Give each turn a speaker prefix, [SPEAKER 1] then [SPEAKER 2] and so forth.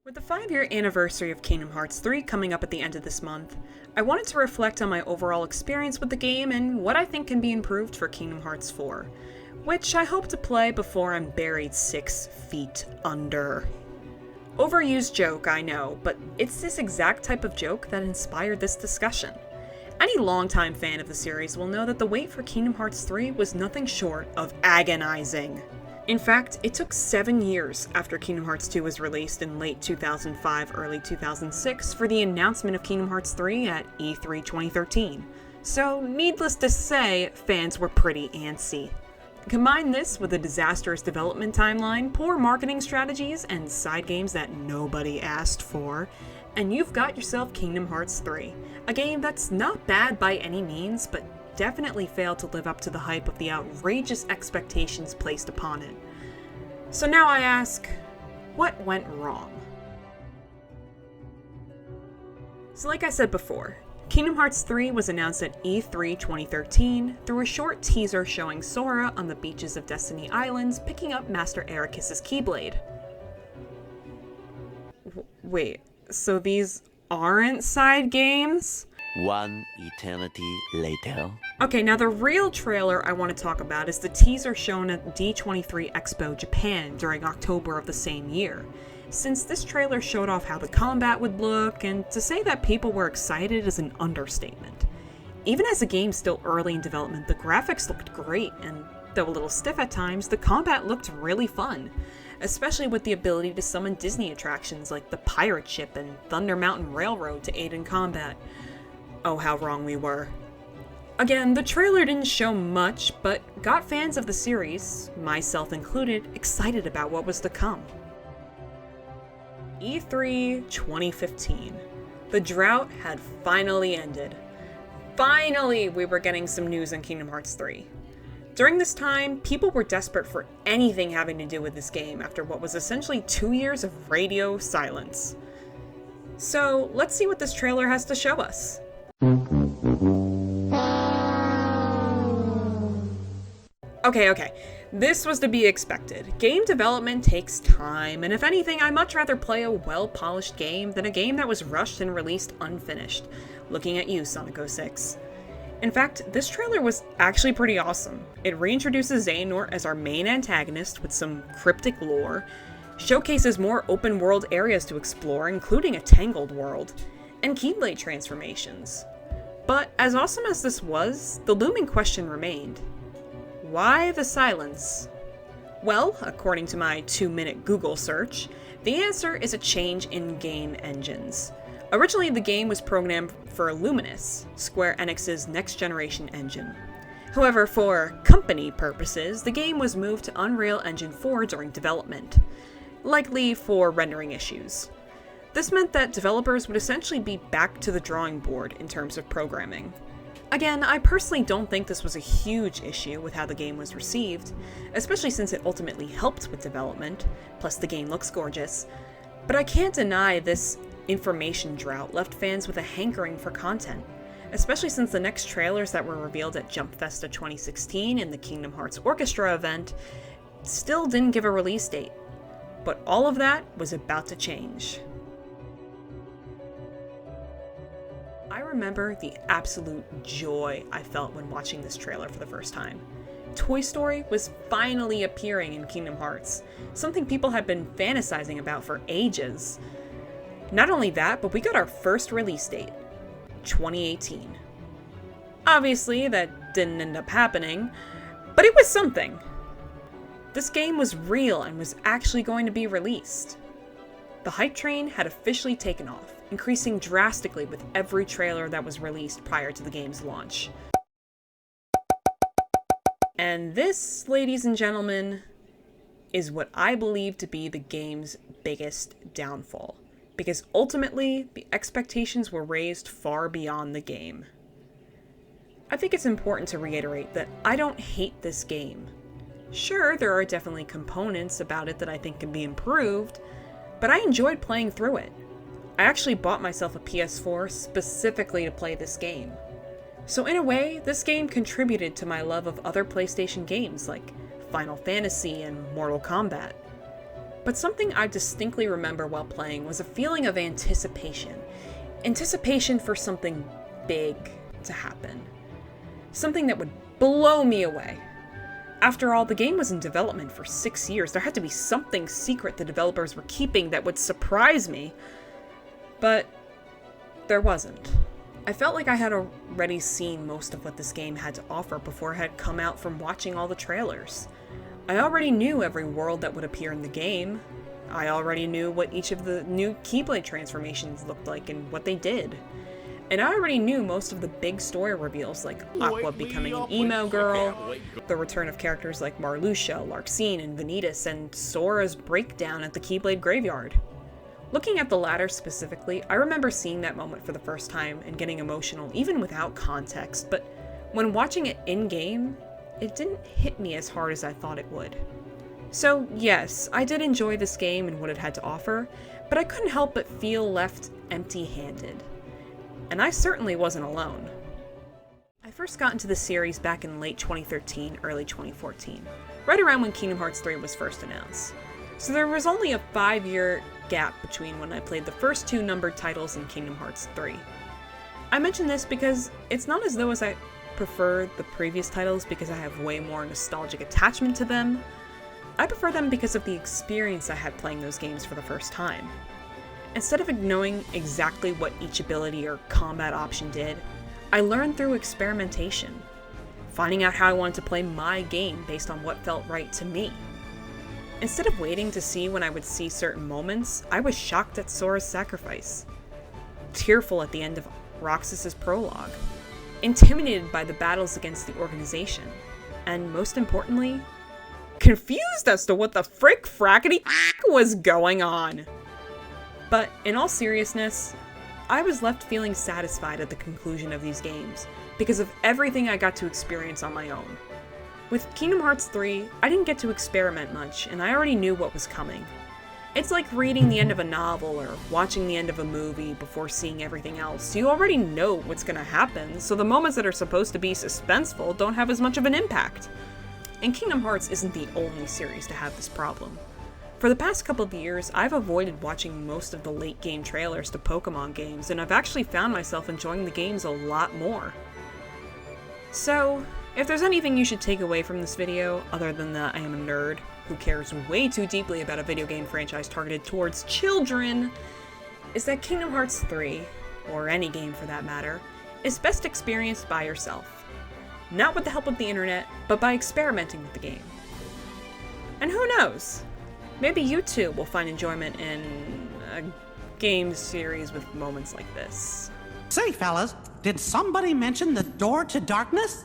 [SPEAKER 1] With the 5-year anniversary of Kingdom Hearts 3 coming up at the end of this month, I wanted to reflect on my overall experience with the game and what I think can be improved for Kingdom Hearts 4, which I hope to play before I'm buried 6 feet under. Overused joke, I know, but it's this exact type of joke that inspired this discussion. Any longtime fan of the series will know that the wait for Kingdom Hearts 3 was nothing short of agonizing. In fact, it took 7 years after Kingdom Hearts 2 was released in late 2005, early 2006 for the announcement of Kingdom Hearts 3 at E3 2013. So, needless to say, fans were pretty antsy. Combine this with a disastrous development timeline, poor marketing strategies, and side games that nobody asked for, and you've got yourself Kingdom Hearts 3, a game that's not bad by any means, but definitely failed to live up to the hype of the outrageous expectations placed upon it. So now I ask, what went wrong? So like I said before, Kingdom Hearts 3 was announced at E3 2013 through a short teaser showing Sora on the beaches of Destiny Islands picking up Master Eraqus' Keyblade. Wait, so these aren't side games?
[SPEAKER 2] One eternity later.
[SPEAKER 1] Okay, now the real trailer I want to talk about is the teaser shown at D23 Expo Japan during October of the same year. Since this trailer showed off how the combat would look, and to say that people were excited is an understatement. Even as the game's still early in development, the graphics looked great, and though a little stiff at times, the combat looked really fun. Especially with the ability to summon Disney attractions like the Pirate Ship and Thunder Mountain Railroad to aid in combat. Oh, how wrong we were. Again, the trailer didn't show much, but got fans of the series, myself included, excited about what was to come. E3 2015. The drought had finally ended. Finally, we were getting some news on Kingdom Hearts 3. During this time, people were desperate for anything having to do with this game after what was essentially 2 years of radio silence. So, let's see what this trailer has to show us. Okay, this was to be expected. Game development takes time, and if anything, I'd much rather play a well-polished game than a game that was rushed and released unfinished. Looking at you, Sonic 06. In fact, this trailer was actually pretty awesome. It reintroduces Xehanort as our main antagonist with some cryptic lore, showcases more open-world areas to explore, including a Tangled world, and Keyblade transformations. But as awesome as this was, the looming question remained. Why the silence? Well, according to my 2-minute Google search, the answer is a change in game engines. Originally, the game was programmed for Luminous, Square Enix's next-generation engine. However, for company purposes, the game was moved to Unreal Engine 4 during development, likely for rendering issues. This meant that developers would essentially be back to the drawing board in terms of programming. Again, I personally don't think this was a huge issue with how the game was received, especially since it ultimately helped with development, plus the game looks gorgeous, but I can't deny this information drought left fans with a hankering for content, especially since the next trailers that were revealed at Jump Festa 2016 and the Kingdom Hearts Orchestra event still didn't give a release date. But all of that was about to change. I remember the absolute joy I felt when watching this trailer for the first time. Toy Story was finally appearing in Kingdom Hearts, something people had been fantasizing about for ages. Not only that, but we got our first release date, 2018. Obviously, that didn't end up happening, but it was something. This game was real and was actually going to be released. The hype train had officially taken off, increasing drastically with every trailer that was released prior to the game's launch. And this, ladies and gentlemen, is what I believe to be the game's biggest downfall, because ultimately, the expectations were raised far beyond the game. I think it's important to reiterate that I don't hate this game. Sure, there are definitely components about it that I think can be improved, but I enjoyed playing through it. I actually bought myself a PS4 specifically to play this game. So in a way, this game contributed to my love of other PlayStation games like Final Fantasy and Mortal Kombat. But something I distinctly remember while playing was a feeling of anticipation. Anticipation for something big to happen. Something that would blow me away. After all, the game was in development for 6 years. There had to be something secret the developers were keeping that would surprise me. But there wasn't. I felt like I had already seen most of what this game had to offer before it had come out from watching all the trailers. I already knew every world that would appear in the game. I already knew what each of the new Keyblade transformations looked like and what they did. And I already knew most of the big story reveals, like Aqua becoming an emo girl, the return of characters like Marluxia, Larxene, and Vanitas, and Sora's breakdown at the Keyblade graveyard. Looking at the latter specifically, I remember seeing that moment for the first time and getting emotional even without context, but when watching it in-game, it didn't hit me as hard as I thought it would. So yes, I did enjoy this game and what it had to offer, but I couldn't help but feel left empty-handed. And I certainly wasn't alone. I first got into the series back in late 2013, early 2014, right around when Kingdom Hearts 3 was first announced. So there was only a 5-year gap between when I played the first 2 numbered titles in Kingdom Hearts 3. I mention this because it's not as though I prefer the previous titles because I have way more nostalgic attachment to them. I prefer them because of the experience I had playing those games for the first time. Instead of knowing exactly what each ability or combat option did, I learned through experimentation, finding out how I wanted to play my game based on what felt right to me. Instead of waiting to see when I would see certain moments, I was shocked at Sora's sacrifice, tearful at the end of Roxas's prologue, intimidated by the battles against the organization, and most importantly, confused as to what the frick frackety was going on. But in all seriousness, I was left feeling satisfied at the conclusion of these games because of everything I got to experience on my own. With Kingdom Hearts 3, I didn't get to experiment much, and I already knew what was coming. It's like reading the end of a novel or watching the end of a movie before seeing everything else. You already know what's gonna happen, so the moments that are supposed to be suspenseful don't have as much of an impact. And Kingdom Hearts isn't the only series to have this problem. For the past couple of years, I've avoided watching most of the late-game trailers to Pokemon games, and I've actually found myself enjoying the games a lot more. So, if there's anything you should take away from this video, other than that I am a nerd who cares way too deeply about a video game franchise targeted towards children, is that Kingdom Hearts 3, or any game for that matter, is best experienced by yourself. Not with the help of the internet, but by experimenting with the game. And who knows? Maybe you too will find enjoyment in a game series with moments like this.
[SPEAKER 3] Say, fellas, did somebody mention the door to darkness?